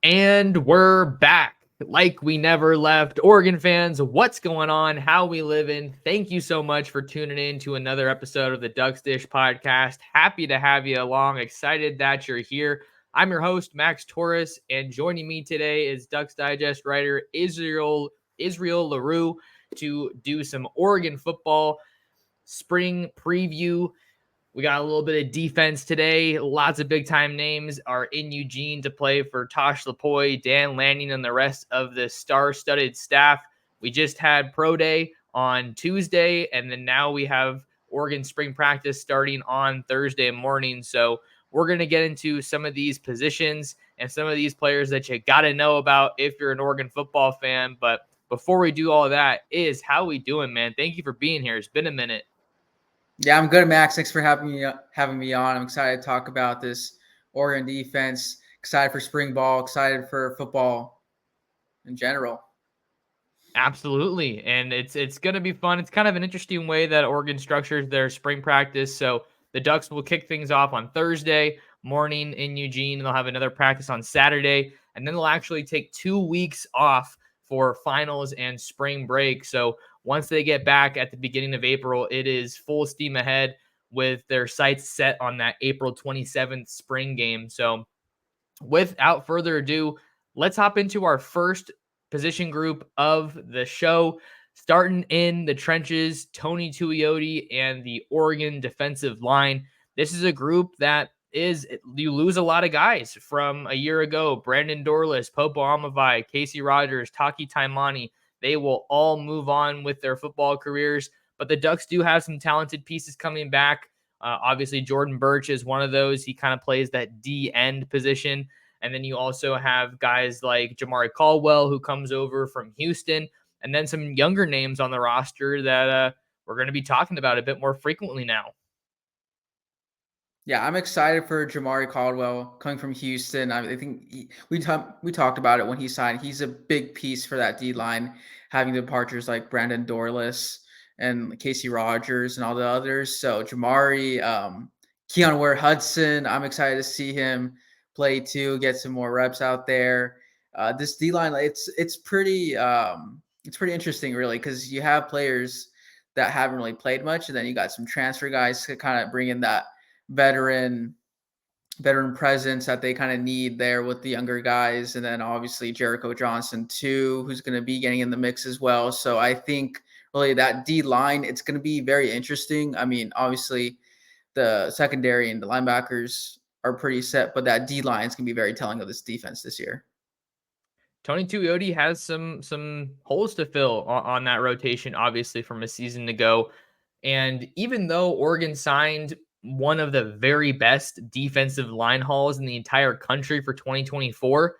And we're back like we never left. Oregon fans, what's going on? How we living? Thank you so much for tuning in to another episode of the Ducks Dish podcast. Happy to have you along. Excited that you're here. I'm your host, Max Torres, and joining me today is Ducks Digest writer Israel LaRue to do some Oregon football spring preview. We got a little bit of defense today. Lots of big-time names are in Eugene to play for Tosh Lapoy, Dan Lanning, and the rest of the star-studded staff. We just had Pro Day on Tuesday, and then now we have Oregon spring practice starting on Thursday morning. So we're going to get into some of these positions and some of these players that you got to know about if you're an Oregon football fan. But before we do all of that, how we doing, man? Thank you for being here. It's been a minute. Yeah, I'm good, Max. Thanks for having me on. I'm excited to talk about this Oregon defense. Excited for spring ball. Excited for football in general. Absolutely, and it's going to be fun. It's kind of an interesting way that Oregon structures their spring practice. So the Ducks will kick things off on Thursday morning in Eugene, and they'll have another practice on Saturday, and then they'll actually take 2 weeks off for finals and spring break. So once they get back at the beginning of April, it is full steam ahead with their sights set on that April 27th spring game. So without further ado, let's hop into our first position group of the show. Starting in the trenches, Tony Tuioti and the Oregon defensive line. This is a group that you lose a lot of guys from a year ago. Brandon Dorlus, Popo Amavai, Casey Rogers, Taki Taimani. They will all move on with their football careers, but the Ducks do have some talented pieces coming back. Obviously, Jordan Birch is one of those. He kind of plays that D end position. And then you also have guys like Jamari Caldwell, who comes over from Houston, and then some younger names on the roster that we're going to be talking about a bit more frequently now. Yeah, I'm excited for Jamari Caldwell coming from Houston. I think we talked about it when he signed. He's a big piece for that D line, having departures like Brandon Dorlus and Casey Rogers and all the others. So Jamari, Keon Ware Hudson, I'm excited to see him play too, get some more reps out there. This D line, it's pretty interesting, really, because you have players that haven't really played much, and then you got some transfer guys to kind of bring in that veteran presence that they kind of need there with the younger guys. And then obviously Jericho Johnson too, who's going to be getting in the mix as well. So I think really that D line, it's going to be very interesting. I mean, obviously the secondary and the linebackers are pretty set, but that D line is going to be very telling of this defense this year. Tony Tuioti has some holes to fill on that rotation, obviously, from a season ago. And even though Oregon signed one of the very best defensive line hauls in the entire country for 2024,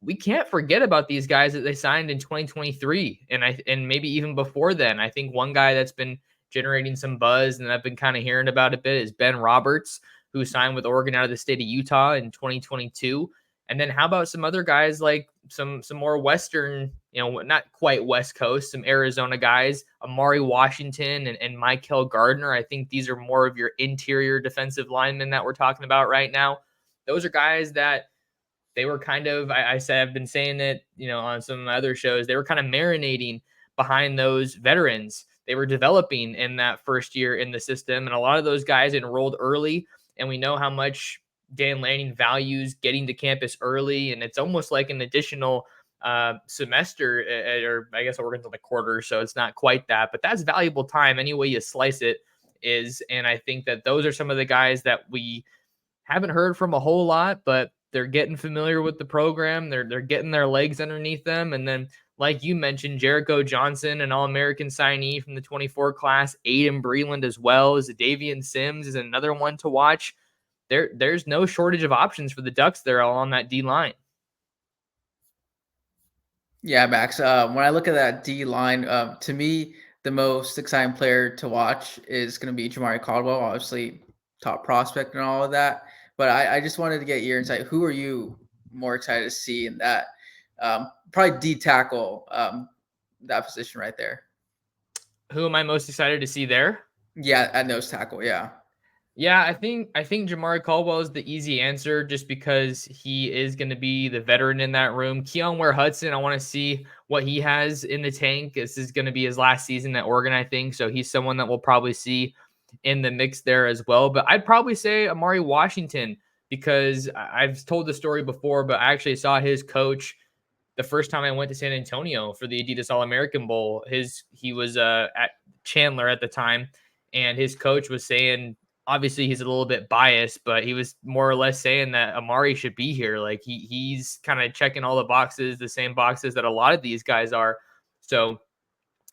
we can't forget about these guys that they signed in 2023 and maybe even before then. I think one guy that's been generating some buzz and I've been kind of hearing about a bit is Ben Roberts, who signed with Oregon out of the state of Utah in 2022. And then how about some other guys like some more Western, not quite West Coast, some Arizona guys, Amari Washington and Michael Gardner. I think these are more of your interior defensive linemen that we're talking about right now. Those are guys that they were kind of, I've been saying it, on some other shows, they were kind of marinating behind those veterans. They were developing in that first year in the system. And a lot of those guys enrolled early. And we know how much Dan Lanning values getting to campus early. And it's almost like an additional semester, or I guess Oregon's on the quarter, so it's not quite that, but that's valuable time any way you slice it is. And I think that those are some of the guys that we haven't heard from a whole lot, but they're getting familiar with the program. They're getting their legs underneath them. And then, like you mentioned, Jericho Johnson, an All-American signee from the 24 class, Aiden Breland as well as Davian Sims is another one to watch. There's no shortage of options for the Ducks there all on that D line. Yeah, Max. When I look at that D line, to me, the most exciting player to watch is going to be Jamari Caldwell, obviously top prospect and all of that. But I just wanted to get your insight. Who are you more excited to see in that? Probably D tackle, that position right there. Who am I most excited to see there? Yeah, at nose tackle. Yeah. Yeah, I think Jamari Caldwell is the easy answer just because he is going to be the veteran in that room. Keon Ware Hudson, I want to see what he has in the tank. This is going to be his last season at Oregon, I think. So he's someone that we'll probably see in the mix there as well. But I'd probably say Amari Washington because I've told the story before, but I actually saw his coach the first time I went to San Antonio for the Adidas All American Bowl. He was at Chandler at the time, and his coach was saying, obviously he's a little bit biased, but he was more or less saying that Amari should be here. Like he's kind of checking all the boxes, the same boxes that a lot of these guys are. So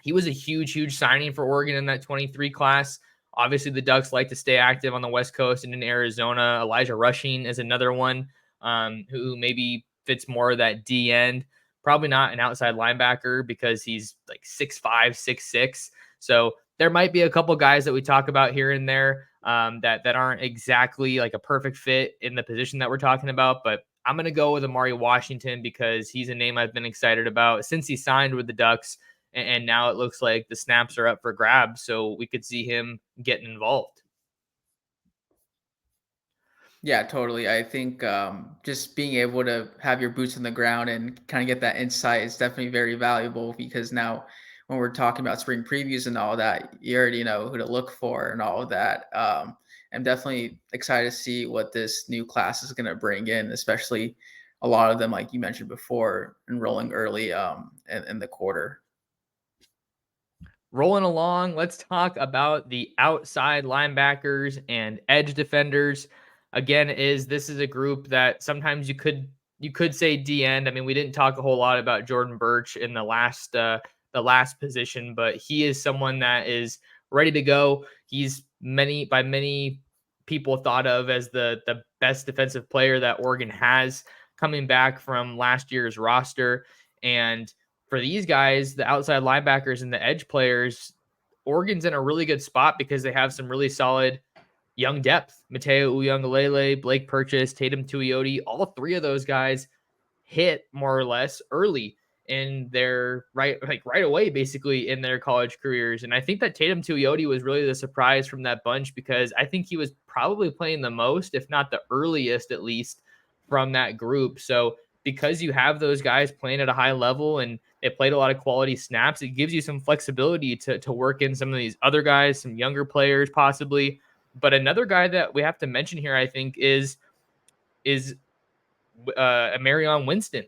he was a huge, huge signing for Oregon in that 23 class. Obviously, the Ducks like to stay active on the West Coast and in Arizona. Elijah Rushing is another one who maybe fits more of that D end. Probably not an outside linebacker because he's like 6'5", 6'6". So there might be a couple guys that we talk about here and there that aren't exactly like a perfect fit in the position that we're talking about. But I'm going to go with Amari Washington because he's a name I've been excited about since he signed with the Ducks, and now it looks like the snaps are up for grabs, so we could see him getting involved. Yeah, totally. I think just being able to have your boots on the ground and kind of get that insight is definitely very valuable because now when we're talking about spring previews and all that, you already know who to look for and all of that. I'm definitely excited to see what this new class is going to bring in, especially a lot of them, like you mentioned before, enrolling early in the quarter. Rolling along, let's talk about the outside linebackers and edge defenders. Again, this is a group that sometimes you could say D end. I mean, we didn't talk a whole lot about Jordan Birch in the last position, but he is someone that is ready to go. He's many people thought of as the best defensive player that Oregon has coming back from last year's roster. And for these guys, the outside linebackers and the edge players, Oregon's in a really good spot because they have some really solid young depth. Mateo Uyunglele, Blake Purchase, Tatum Tuioti, all three of those guys hit more or less early in their right away, basically in their college careers. And I think that Tatum Tuioti was really the surprise from that bunch because I think he was probably playing the most, if not the earliest at least, from that group. So because you have those guys playing at a high level and they played a lot of quality snaps, it gives you some flexibility to work in some of these other guys, some younger players possibly. But another guy that we have to mention here, I think, is Marion Winston.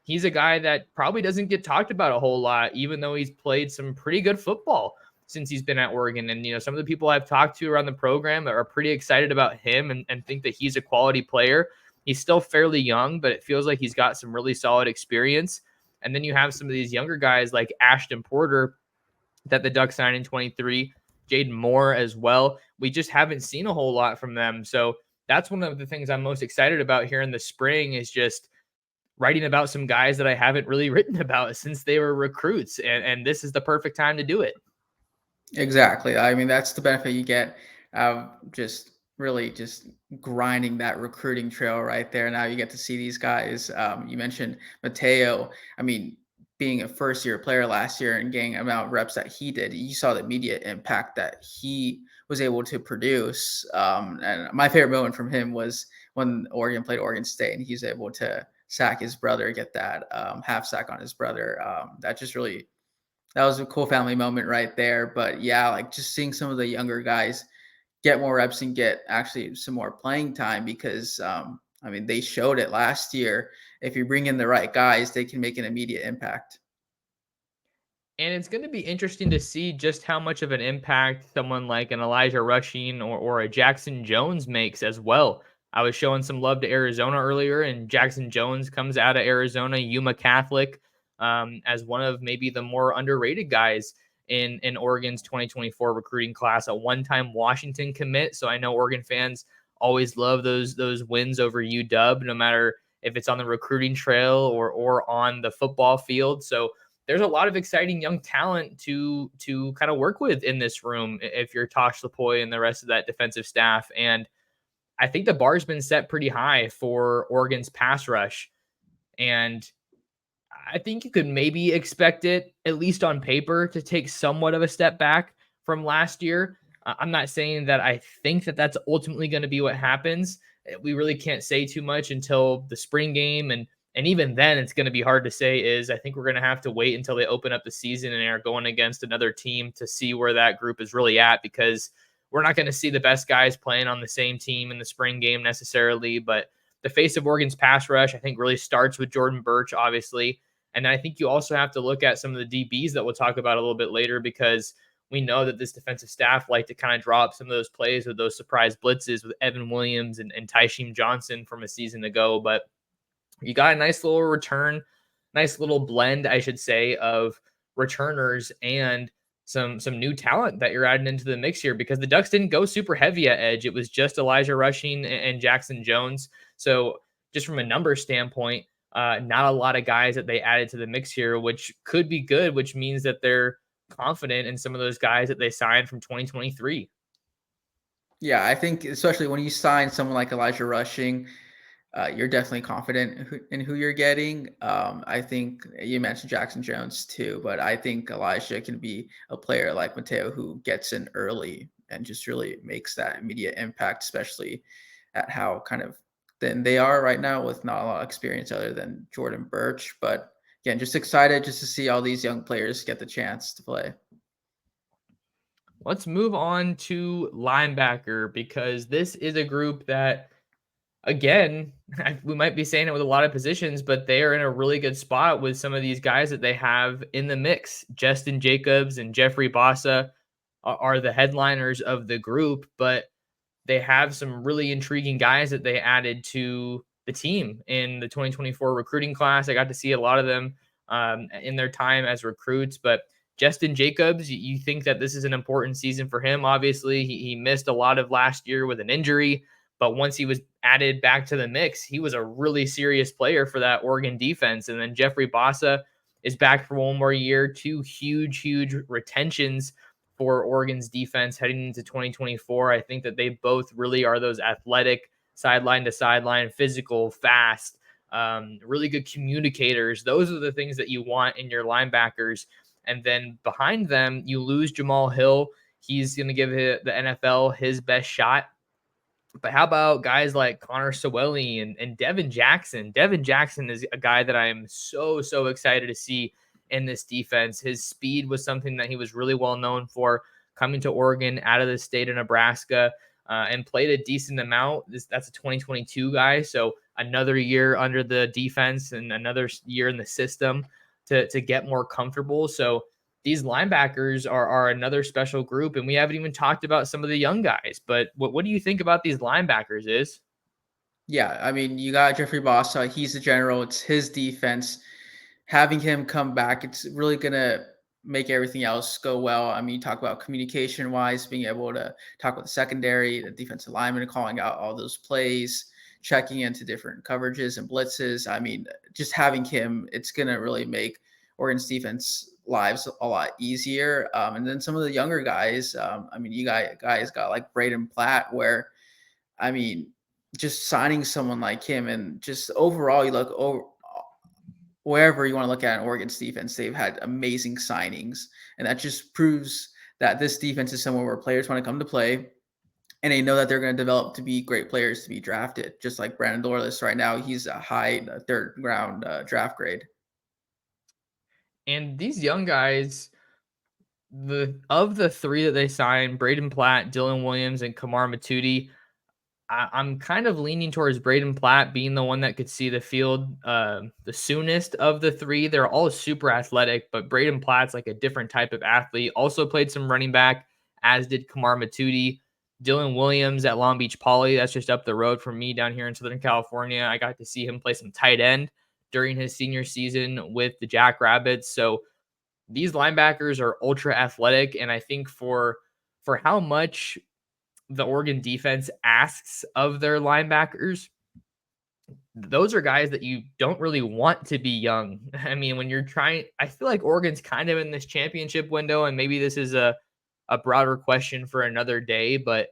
He's a guy that probably doesn't get talked about a whole lot, even though he's played some pretty good football since he's been at Oregon. And, some of the people I've talked to around the program are pretty excited about him and think that he's a quality player. He's still fairly young, but it feels like he's got some really solid experience. And then you have some of these younger guys like Ashton Porter that the Ducks signed in 23, Jaden Moore as well. We just haven't seen a whole lot from them. So that's one of the things I'm most excited about here in the spring is just writing about some guys that I haven't really written about since they were recruits. And this is the perfect time to do it. Exactly. I mean, that's the benefit you get of just really just grinding that recruiting trail right there. Now you get to see these guys. You mentioned Mateo. I mean, being a first year player last year and getting amount of reps that he did, you saw the immediate impact that he was able to produce. And my favorite moment from him was when Oregon played Oregon State and he's able to sack his brother, get that half sack on his brother. That just really that was a cool family moment right there. But yeah, like just seeing some of the younger guys get more reps and get actually some more playing time because I mean they showed it last year. If you bring in the right guys, they can make an immediate impact. And it's going to be interesting to see just how much of an impact someone like an Elijah Rushing or a Jackson Jones makes as well. I was showing some love to Arizona earlier, and Jackson Jones comes out of Arizona, Yuma Catholic, as one of maybe the more underrated guys in Oregon's 2024 recruiting class, a one-time Washington commit. So I know Oregon fans always love those wins over UW, no matter if it's on the recruiting trail or on the football field. So there's a lot of exciting young talent to kind of work with in this room if you're Tosh Lapoy and the rest of that defensive staff. And I think the bar's been set pretty high for Oregon's pass rush. And I think you could maybe expect it, at least on paper, to take somewhat of a step back from last year. I'm not saying that I think that that's ultimately going to be what happens. We really can't say too much until the spring game, and even then, it's going to be hard to say. I think we're going to have to wait until they open up the season and are going against another team to see where that group is really at, because we're not going to see the best guys playing on the same team in the spring game necessarily. But the face of Oregon's pass rush, I think, really starts with Jordan Birch, obviously. And I think you also have to look at some of the DBs that we'll talk about a little bit later, because we know that this defensive staff like to kind of draw up some of those plays with those surprise blitzes with Evan Williams and Tysheem Johnson from a season ago. But you got a nice little return, nice little blend, I should say, of returners and some new talent that you're adding into the mix here, because the Ducks didn't go super heavy at edge. It was just Elijah Rushing and Jackson Jones. So just from a number standpoint, not a lot of guys that they added to the mix here, which could be good, which means that they're confident in some of those guys that they signed from 2023. Yeah, I think especially when you sign someone like Elijah Rushing, you're definitely confident in who you're getting. I think you mentioned Jackson Jones too, but I think Elijah can be a player like Mateo who gets in early and just really makes that immediate impact, especially at how kind of thin they are right now with not a lot of experience other than Jordan Birch. But again, just excited just to see all these young players get the chance to play. Let's move on to linebacker, because this is a group that, again, we might be saying it with a lot of positions, but they are in a really good spot with some of these guys that they have in the mix. Justin Jacobs and Jeffrey Bossa are the headliners of the group, but they have some really intriguing guys that they added to the team in the 2024 recruiting class. I got to see a lot of them in their time as recruits, but Justin Jacobs, you think that this is an important season for him. Obviously, he missed a lot of last year with an injury, but once he was added back to the mix, he was a really serious player for that Oregon defense. And then Jeffrey Bossa is back for one more year. Two huge retentions for Oregon's defense heading into 2024. I think that they both really are those athletic, sideline to sideline, physical, fast, really good communicators. Those are the things that you want in your linebackers. And then behind them, you lose Jamal Hill. He's going to give the NFL his best shot. But how about guys like Connor Sewelli and Devin Jackson? Devin Jackson is a guy that I am so excited to see in this defense. His speed was something that he was really well known for coming to Oregon out of the state of Nebraska, and played a decent amount. That's a 2022 guy, so another year under the defense and another year in the system to get more comfortable. So these linebackers are another special group, and we haven't even talked about some of the young guys. But what do you think about these linebackers? Yeah, I mean, you got Jeffrey Bossa. He's the general. It's his defense. Having him come back, it's really gonna make everything else go well. I mean, you talk about communication wise, being able to talk with the secondary, the defensive lineman, calling out all those plays, checking into different coverages and blitzes. I mean, just having him, it's gonna really make Oregon's defense lives a lot easier. And then some of the younger guys, I mean, you guys got like Braden Platt, where I mean, just signing someone like him and just overall, you look over wherever you want to look at in Oregon's defense, they've had amazing signings. And that just proves that this defense is somewhere where players want to come to play and they know that they're going to develop to be great players to be drafted. Just like Brandon Dorless right now, he's a high third round draft grade. And these young guys, the three that they signed, Braden Platt, Dylan Williams, and Kamar Matudi, I'm kind of leaning towards Braden Platt being the one that could see the field the soonest of the three. They're all super athletic, but Braden Platt's like a different type of athlete. Also played some running back, as did Kamar Matudi. Dylan Williams at Long Beach Poly, that's just up the road from me down here in Southern California. I got to see him play some tight end during his senior season with the Jackrabbits. So these linebackers are ultra athletic, and I think for how much the Oregon defense asks of their linebackers, those are guys that you don't really want to be young. I mean, when you're trying, I feel like Oregon's kind of in this championship window, and maybe this is a broader question for another day, but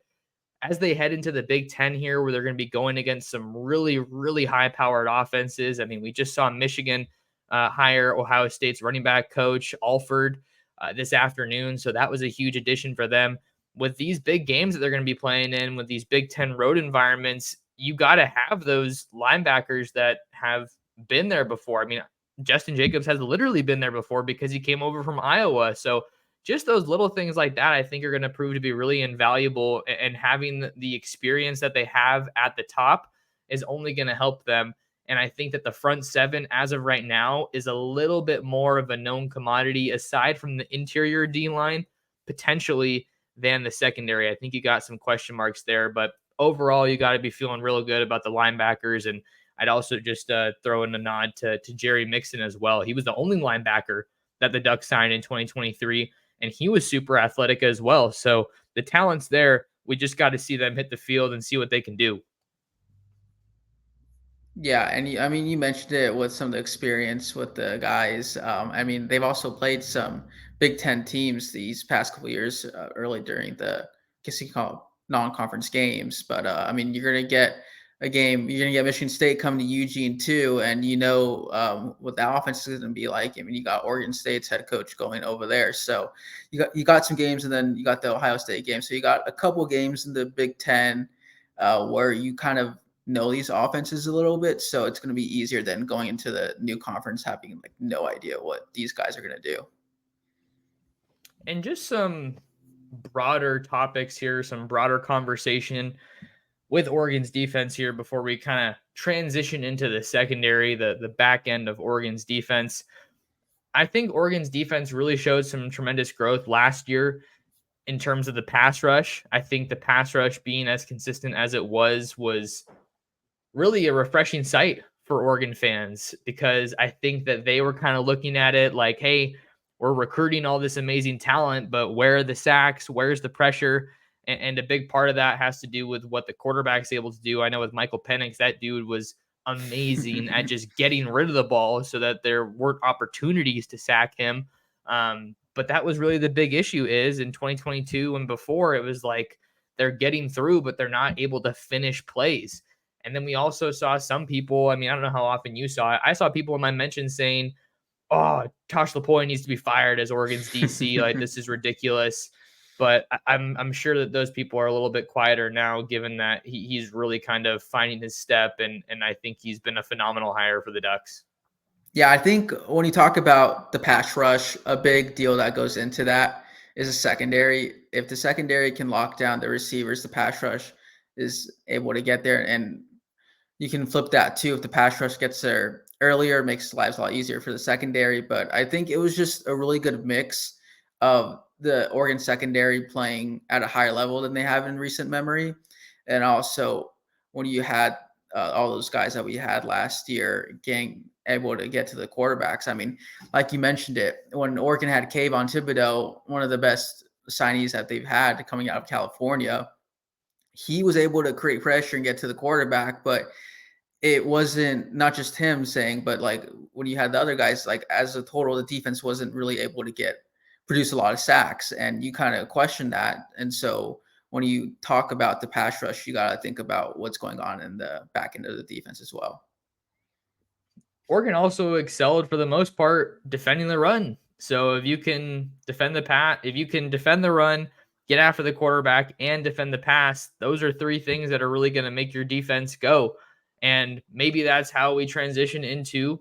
as they head into the Big Ten here, where they're going to be going against some really high powered offenses. I mean, we just saw Michigan hire Ohio State's running back coach Alford this afternoon. So that was a huge addition for them. with these big games that they're going to be playing in, with these Big Ten road environments, you got to have those linebackers that have been there before. I mean, Justin Jacobs has literally been there before because he came over from Iowa. So just those little things like that, I think, are going to prove to be really invaluable. And having the experience that they have at the top is only going to help them. And I think that the front seven, as of right now, is a little bit more of a known commodity aside from the interior D line, potentially, than the secondary. I think you got some question marks there, but overall, you got to be feeling real good about the linebackers. And I'd also just throw in a nod to Jerry Mixon as well. He was the only linebacker that the Ducks signed in 2023, and he was super athletic as well. So the talent's there. We just got to see them hit the field and see what they can do. Yeah, and I mean, you mentioned it with some of the experience with the guys. I mean, they've also played some Big Ten teams these past couple years, early during the, I guess you call it non-conference games. But I mean, you're gonna get a game. You're gonna get Michigan State coming to Eugene too, and what the offense is gonna be like. I mean, you got Oregon State's head coach going over there, so you got some games, and then you got the Ohio State game. So you got a couple games in the Big Ten where you kind of know these offenses a little bit, so it's going to be easier than going into the new conference having like no idea what these guys are going to do. And just some broader topics here, some broader conversation with Oregon's defense here before we kind of transition into the secondary, the back end of Oregon's defense. I think Oregon's defense really showed some tremendous growth last year in terms of the pass rush. I think the pass rush being as consistent as it was really a refreshing sight for Oregon fans, because I think that they were kind of looking at it like, hey, we're recruiting all this amazing talent, but where are the sacks? Where's the pressure? And a big part of that has to do with what the quarterback's able to do. I know with Michael Penix, that dude was amazing at just getting rid of the ball so that there weren't opportunities to sack him. But that was really the big issue is in 2022 and before, it was like they're getting through, but they're not able to finish plays. And then we also saw some people, I mean, I don't know how often you saw it. I saw people in my mentions saying, oh, Tosh Lapointe needs to be fired as Oregon's DC. Like, this is ridiculous. But I'm sure that those people are a little bit quieter now, given that he's really kind of finding his step. And I think he's been a phenomenal hire for the Ducks. Yeah, I think when you talk about the pass rush, a big deal that goes into that is a secondary. If the secondary can lock down the receivers, the pass rush is able to get there. And you can flip that too. If the pass rush gets there earlier, it makes lives a lot easier for the secondary. But I think it was just a really good mix of the Oregon secondary playing at a higher level than they have in recent memory. And also when you had all those guys that we had last year getting able to get to the quarterbacks. I mean, like you mentioned it, when Oregon had Kayvon Thibodeau, one of the best signees that they've had coming out of California, he was able to create pressure and get to the quarterback, but it wasn't not just him saying, but like when you had the other guys, like as a total, the defense wasn't really able to produce a lot of sacks, and you kind of question that. And so when you talk about the pass rush, you got to think about what's going on in the back end of the defense as well. Oregon also excelled for the most part defending the run. So if you can defend the pass, if you can defend the run, get after the quarterback, and defend the pass, those are three things that are really going to make your defense go. And maybe that's how we transition into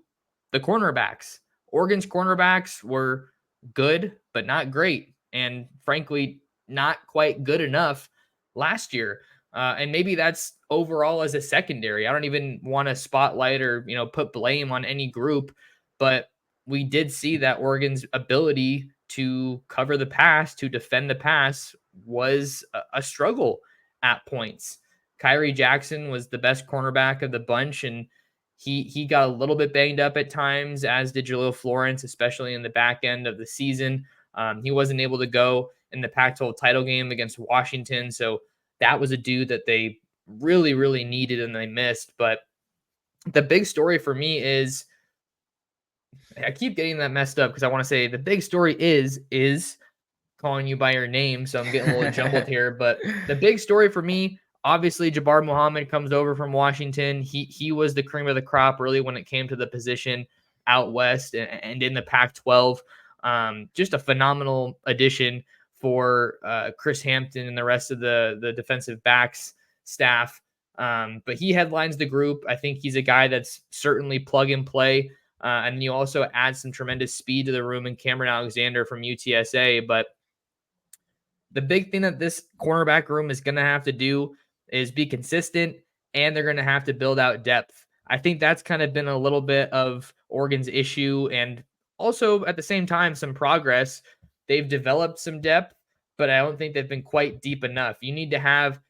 the cornerbacks. Oregon's cornerbacks were good, but not great. And frankly, not quite good enough last year. And maybe that's overall as a secondary. I don't even want to spotlight or, put blame on any group, but we did see that Oregon's ability to cover the pass, to defend the pass was a struggle at points. Kyrie Jackson was the best cornerback of the bunch, and he got a little bit banged up at times, as did Jaleel Florence, especially in the back end of the season. He wasn't able to go in the Pac-12 title game against Washington, so that was a dude that they really, really needed and they missed. But the big story for me is, I keep getting that messed up because I want to say the big story is calling you by your name. So I'm getting a little jumbled here. But the big story for me, obviously, Jabbar Muhammad comes over from Washington. He was the cream of the crop really when it came to the position out west and in the Pac-12. Just a phenomenal addition for Chris Hampton and the rest of the defensive backs staff. But he headlines the group. I think he's a guy that's certainly plug and play. And you also add some tremendous speed to the room in Cameron Alexander from UTSA. But the big thing that this cornerback room is going to have to do is be consistent, and they're going to have to build out depth. I think that's kind of been a little bit of Oregon's issue, and also at the same time, some progress. They've developed some depth, but I don't think they've been quite deep enough. You need to have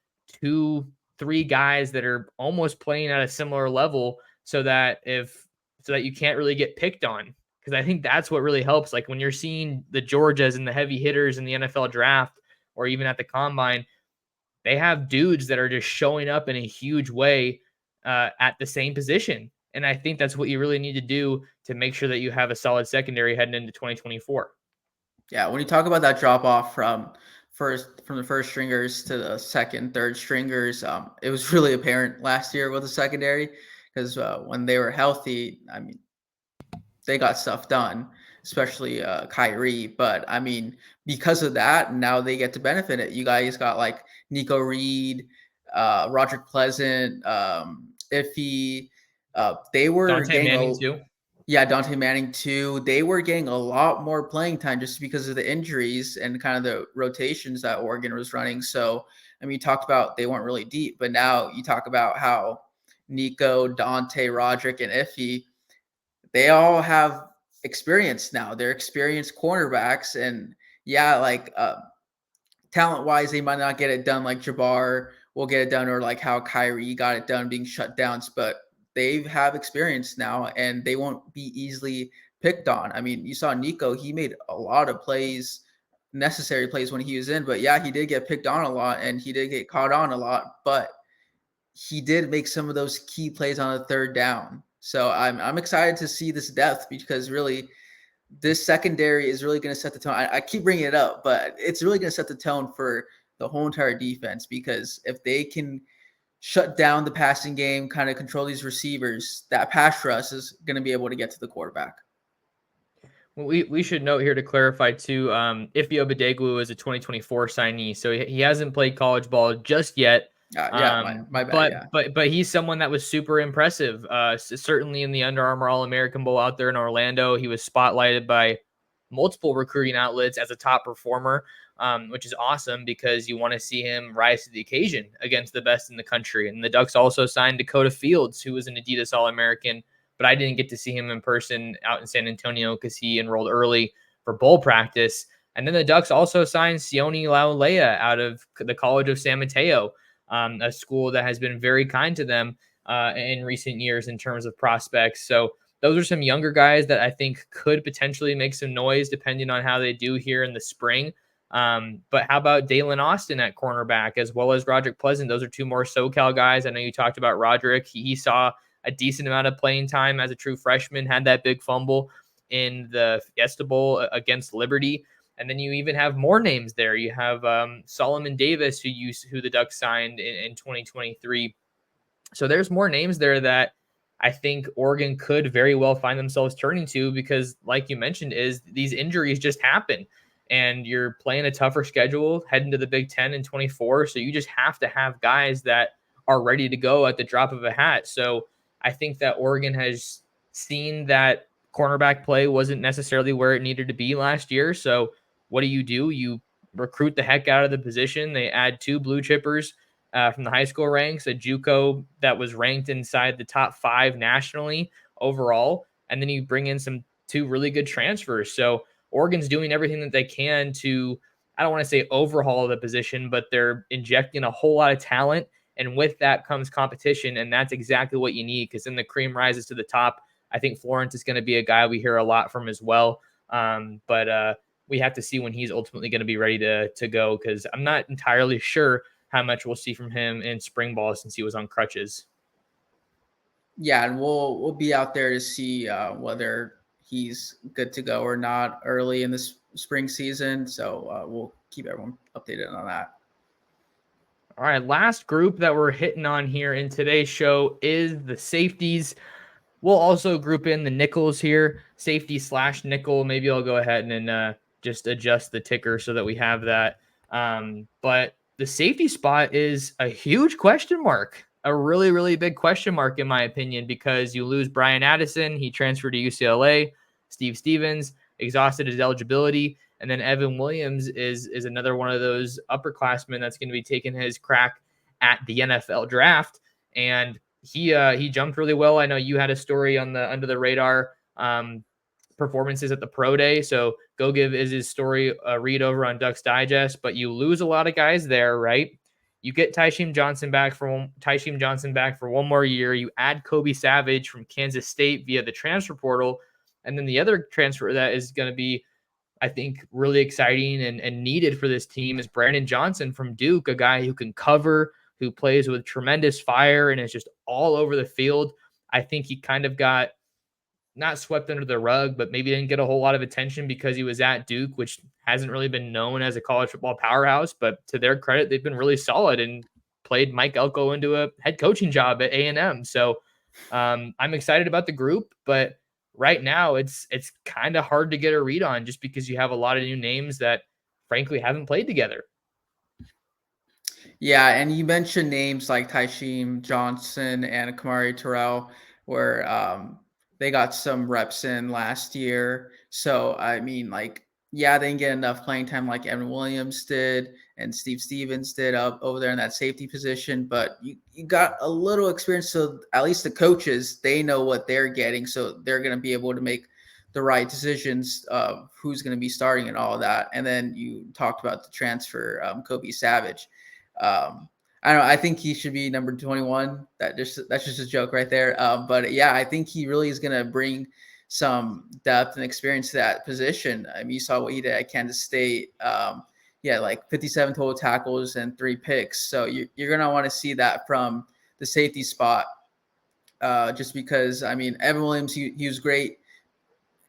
2, 3 guys that are almost playing at a similar level so that you can't really get picked on. Because I think that's what really helps. Like when you're seeing the Georgias and the heavy hitters in the NFL draft, or even at the combine, they have dudes that are just showing up in a huge way at the same position. And I think that's what you really need to do to make sure that you have a solid secondary heading into 2024. Yeah, when you talk about that drop off from the first stringers to the second, third stringers, it was really apparent last year with the secondary because when they were healthy, I mean, they got stuff done, especially Kyrie. But I mean, because of that, now they get to benefit it. You guys got like Nico Reed, Roderick Pleasant, Iffy. They were Dante getting Manning too. yeah, Dante Manning too. They were getting a lot more playing time just because of the injuries and kind of the rotations that Oregon was running. So, I mean, you talked about they weren't really deep, but now you talk about how Nico, Dante, Roderick, and Iffy, they all have experience now. They're experienced cornerbacks. And yeah, like talent wise, they might not get it done like Jabbar will get it done, or like how Kyrie got it done being shut downs, but they have experience now and they won't be easily picked on. I mean, you saw Nico, he made a lot of plays, necessary plays when he was in, but yeah, he did get picked on a lot and he did get caught on a lot, but he did make some of those key plays on the third down. So I'm excited to see this depth because really this secondary is really going to set the tone. I keep bringing it up, but it's really going to set the tone for the whole entire defense because if they can shut down the passing game, kind of control these receivers, that pass rush is going to be able to get to the quarterback. Well, we should note here to clarify too, Ife Obadegwu is a 2024 signee, so he hasn't played college ball just yet. Yeah, my bad. Yeah. But he's someone that was super impressive. Certainly in the Under Armour All American Bowl out there in Orlando, he was spotlighted by multiple recruiting outlets as a top performer, which is awesome because you want to see him rise to the occasion against the best in the country. And the Ducks also signed Dakota Fields, who was an Adidas All American, but I didn't get to see him in person out in San Antonio because he enrolled early for bowl practice. And then the Ducks also signed Sione Laulea out of the College of San Mateo, a school that has been very kind to them in recent years in terms of prospects. So those are some younger guys that I think could potentially make some noise depending on how they do here in the spring. But how about Dalen Austin at cornerback as well as Roderick Pleasant? Those are 2 more SoCal guys. I know you talked about Roderick. He saw a decent amount of playing time as a true freshman, had that big fumble in the Fiesta Bowl against Liberty. And then you even have more names there. You have Solomon Davis, who the Ducks signed in 2023. So there's more names there that I think Oregon could very well find themselves turning to because, like you mentioned, is these injuries just happen. And you're playing a tougher schedule heading to the Big Ten in 24. So you just have to have guys that are ready to go at the drop of a hat. So I think that Oregon has seen that cornerback play wasn't necessarily where it needed to be last year. So what do? You recruit the heck out of the position. They add 2 blue chippers from the high school ranks, a JUCO that was ranked inside the top 5 nationally overall. And then you bring in 2 really good transfers. So Oregon's doing everything that they can to, I don't want to say overhaul the position, but they're injecting a whole lot of talent. And with that comes competition. And that's exactly what you need because then the cream rises to the top. I think Florence is going to be a guy we hear a lot from as well. But we have to see when he's ultimately going to be ready to go because I'm not entirely sure how much we'll see from him in spring ball since he was on crutches. Yeah, and we'll be out there to see whether he's good to go or not early in this spring season. So we'll keep everyone updated on that. All right, last group that we're hitting on here in today's show is the safeties. We'll also group in the nickels here, safety / nickel. Maybe I'll go ahead and just adjust the ticker so that we have that. But the safety spot is a huge question mark, a really, really big question mark, in my opinion, because you lose Brian Addison. He transferred to UCLA. Steve Stevens exhausted his eligibility. And then Evan Williams is another one of those upperclassmen that's going to be taking his crack at the NFL draft. And he jumped really well. I know you had a story on the under the radar performances at the pro day, so go give his story a read over on Ducks Digest. But you lose a lot of guys there, right? You get Tyshim Johnson back for one more year. You add Kobe Savage from Kansas State via the transfer portal, and then the other transfer that is going to be, I think, really exciting and needed for this team is Brandon Johnson from Duke, a guy who can cover, who plays with tremendous fire and is just all over the field. I think he kind of got not swept under the rug, but maybe didn't get a whole lot of attention because he was at Duke, which hasn't really been known as a college football powerhouse. But to their credit, they've been really solid and played Mike Elko into a head coaching job at A&M. So I'm excited about the group, but right now it's kind of hard to get a read on just because you have a lot of new names that frankly haven't played together. Yeah, and you mentioned names like Tyshim Johnson and Kamari Terrell, where they got some reps in last year. So I mean, like, yeah, they didn't get enough playing time like Evan Williams did and Steve Stevens did up over there in that safety position. But you got a little experience, so at least the coaches, they know what they're getting, so they're going to be able to make the right decisions of who's going to be starting and all of that. And then you talked about the transfer, Kobe Savage. I don't know. I think he should be number 21. That's just a joke right there. But yeah, I think he really is going to bring some depth and experience to that position. I mean, you saw what he did at Kansas State. Yeah, like 57 total tackles and 3 picks. So you're going to want to see that from the safety spot. Just because, I mean, Evan Williams, he was great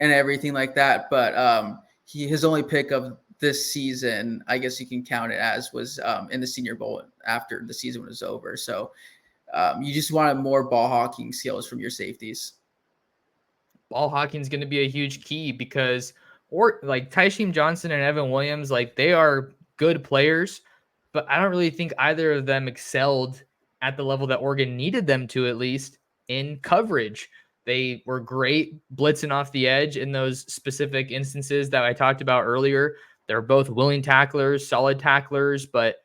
and everything like that. But his only pick of this season, I guess you can count it as, was in the Senior Bowl after the season was over. So you just wanted more ball hawking skills from your safeties. Ball hawking is going to be a huge key because, or like Tyshim Johnson and Evan Williams, like they are good players, but I don't really think either of them excelled at the level that Oregon needed them to, at least in coverage. They were great blitzing off the edge in those specific instances that I talked about earlier. They're both willing tacklers, solid tacklers, but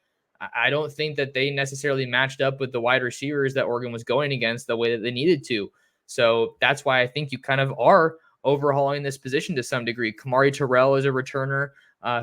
I don't think that they necessarily matched up with the wide receivers that Oregon was going against the way that they needed to. So that's why I think you kind of are overhauling this position to some degree. Kamari Terrell is a returner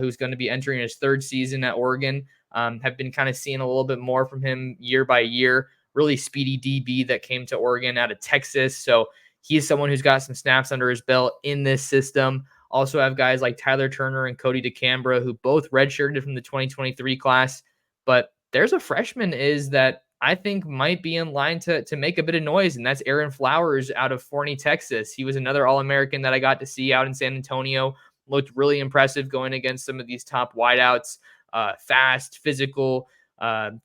who's going to be entering his 3rd season at Oregon. Have been kind of seeing a little bit more from him year by year. Really speedy DB that came to Oregon out of Texas. So he's someone who's got some snaps under his belt in this system. Also have guys like Tyler Turner and Cody DeCambra, who both redshirted from the 2023 class. But there's a freshman is that I think might be in line to make a bit of noise, and that's Aaron Flowers out of Forney, Texas. He was another All-American that I got to see out in San Antonio. Looked really impressive going against some of these top wideouts. Fast, physical,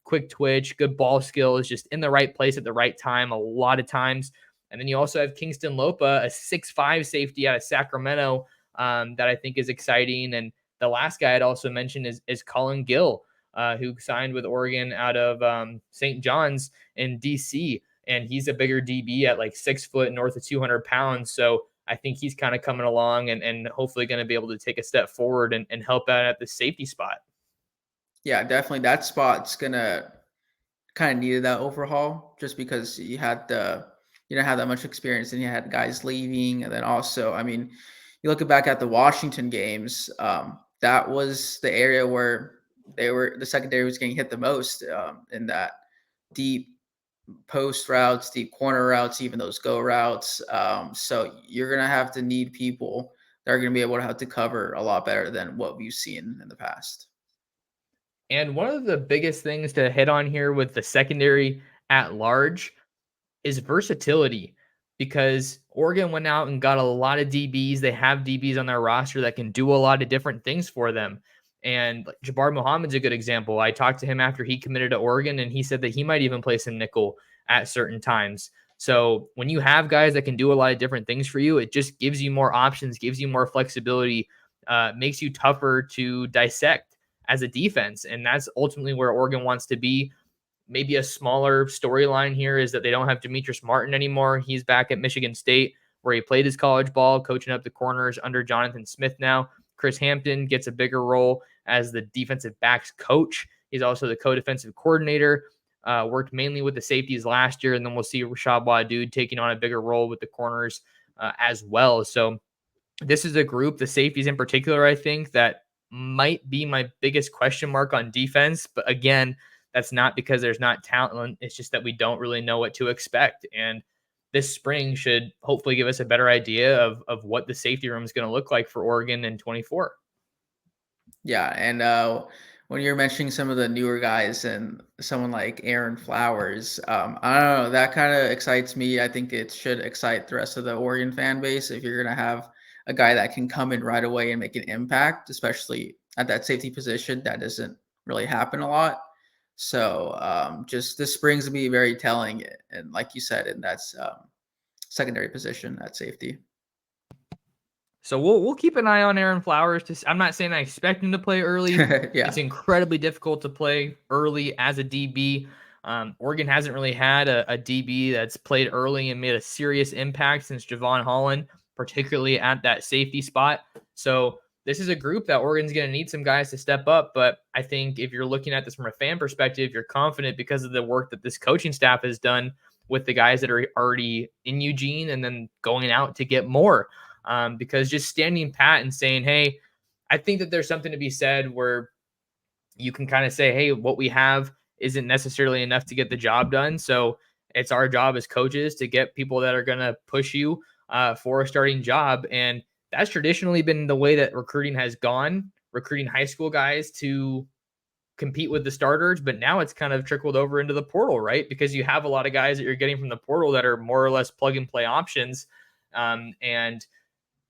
quick twitch, good ball skills, just in the right place at the right time a lot of times. And then you also have Kingston Lopa, a 6'5" safety out of Sacramento that I think is exciting. And the last guy I'd also mention is Colin Gill, who signed with Oregon out of St. John's in DC. And he's a bigger DB at like 6 foot, north of 200 pounds. So I think he's kind of coming along and hopefully going to be able to take a step forward and help out at the safety spot. Yeah, definitely. That spot's gonna kind of needed that overhaul just because you don't have that much experience and you had guys leaving. And then also, I mean, you look back at the Washington games, that was the area where the secondary was getting hit the most, in that deep post routes, deep corner routes, even those go routes. So you're going to have to need people that are going to be able to have to cover a lot better than what we've seen in the past. And one of the biggest things to hit on here with the secondary at large is versatility, because Oregon went out and got a lot of DBs. They have DBs on their roster that can do a lot of different things for them. And Jabbar Muhammad's a good example. I talked to him after he committed to Oregon, and he said that he might even play some nickel at certain times. So when you have guys that can do a lot of different things for you, it just gives you more options, gives you more flexibility makes you tougher to dissect as a defense. And that's ultimately where Oregon wants to be. Maybe a smaller storyline here is that they don't have Demetrius Martin anymore. He's back at Michigan State, where he played his college ball, coaching up the corners under Jonathan Smith now. Chris Hampton gets a bigger role as the defensive backs coach. He's also the co-defensive coordinator. Worked mainly with the safeties last year, and then we'll see Rashad Wadoud taking on a bigger role with the corners as well. So this is a group, the safeties in particular, I think, that might be my biggest question mark on defense. But again, that's not because there's not talent. It's just that we don't really know what to expect. And this spring should hopefully give us a better idea of what the safety room is going to look like for Oregon in 24. Yeah, and when you're mentioning some of the newer guys and someone like Aaron Flowers, I don't know, that kind of excites me. I think it should excite the rest of the Oregon fan base if you're gonna have a guy that can come in right away and make an impact, especially at that safety position. That doesn't really happen a lot. So just this spring's gonna be very telling, and like you said, and that's secondary position at safety. So we'll keep an eye on Aaron Flowers. I'm not saying I expect him to play early. It's Yeah. incredibly difficult to play early as a DB. Oregon hasn't really had a DB that's played early and made a serious impact since Javon Holland, particularly at that safety spot. So this is a group that Oregon's going to need some guys to step up. But I think if you're looking at this from a fan perspective, you're confident because of the work that this coaching staff has done with the guys that are already in Eugene and then going out to get more. Because just standing pat and saying, hey, I think that there's something to be said where you can kind of say, hey, what we have isn't necessarily enough to get the job done. So it's our job as coaches to get people that are going to push you for a starting job. And that's traditionally been the way that recruiting has gone, recruiting high school guys to compete with the starters. But now it's kind of trickled over into the portal, right? Because you have a lot of guys that you're getting from the portal that are more or less plug and play options. And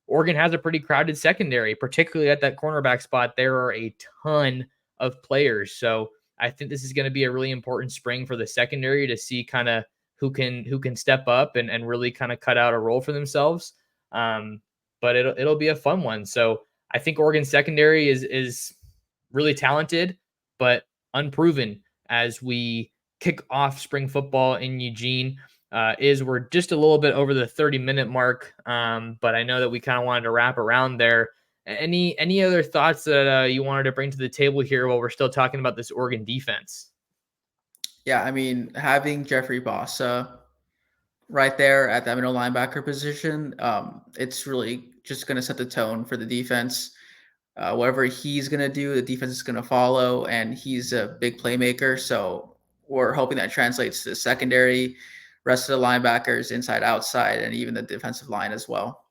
Oregon has a pretty crowded secondary, particularly at that cornerback spot. There are a ton of players. So I think this is going to be a really important spring for the secondary to see kind of who can step up and really kind of cut out a role for themselves. But it'll be a fun one. So I think Oregon secondary is really talented, but unproven as we kick off spring football in Eugene. We're just a little bit over the 30-minute mark, but I know that we kind of wanted to wrap around there. Any other thoughts that you wanted to bring to the table here while we're still talking about this Oregon defense? Yeah, I mean, having Jeffrey Bossa right there at that middle linebacker position, it's really just going to set the tone for the defense. Whatever he's going to do, the defense is going to follow, and he's a big playmaker. So we're hoping that translates to the secondary, rest of the linebackers, inside, outside, and even the defensive line as well.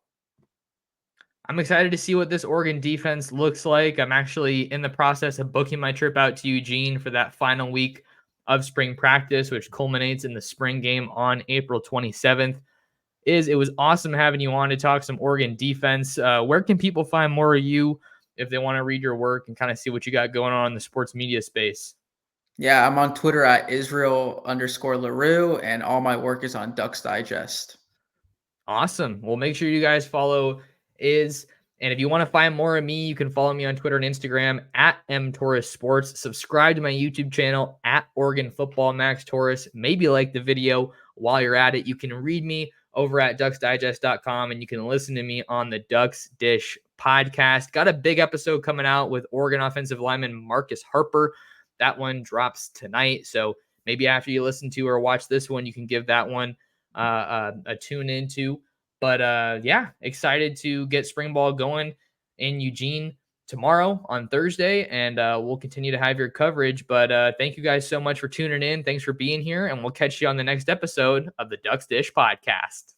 I'm excited to see what this Oregon defense looks like. I'm actually in the process of booking my trip out to Eugene for that final week of spring practice, which culminates in the spring game on April 27th. It was awesome having you on to talk some Oregon defense. Where can people find more of you if they want to read your work and kind of see what you got going on in the sports media space? Yeah, I'm on Twitter at Israel_LaRue, and all my work is on Ducks Digest. Awesome. Well, make sure you guys follow Is. And if you want to find more of me, you can follow me on Twitter and Instagram at mtorresports. Subscribe to my YouTube channel at Oregon Football Max Torres. Maybe like the video while you're at it. You can read me over at ducksdigest.com and you can listen to me on the Ducks Dish podcast. Got a big episode coming out with Oregon offensive lineman Marcus Harper. That one drops tonight. So maybe after you listen to or watch this one, you can give that one a tune into. But yeah, excited to get spring ball going in Eugene tomorrow on Thursday, and we'll continue to have your coverage. But thank you guys so much for tuning in. Thanks for being here, and we'll catch you on the next episode of the Ducks Dish podcast.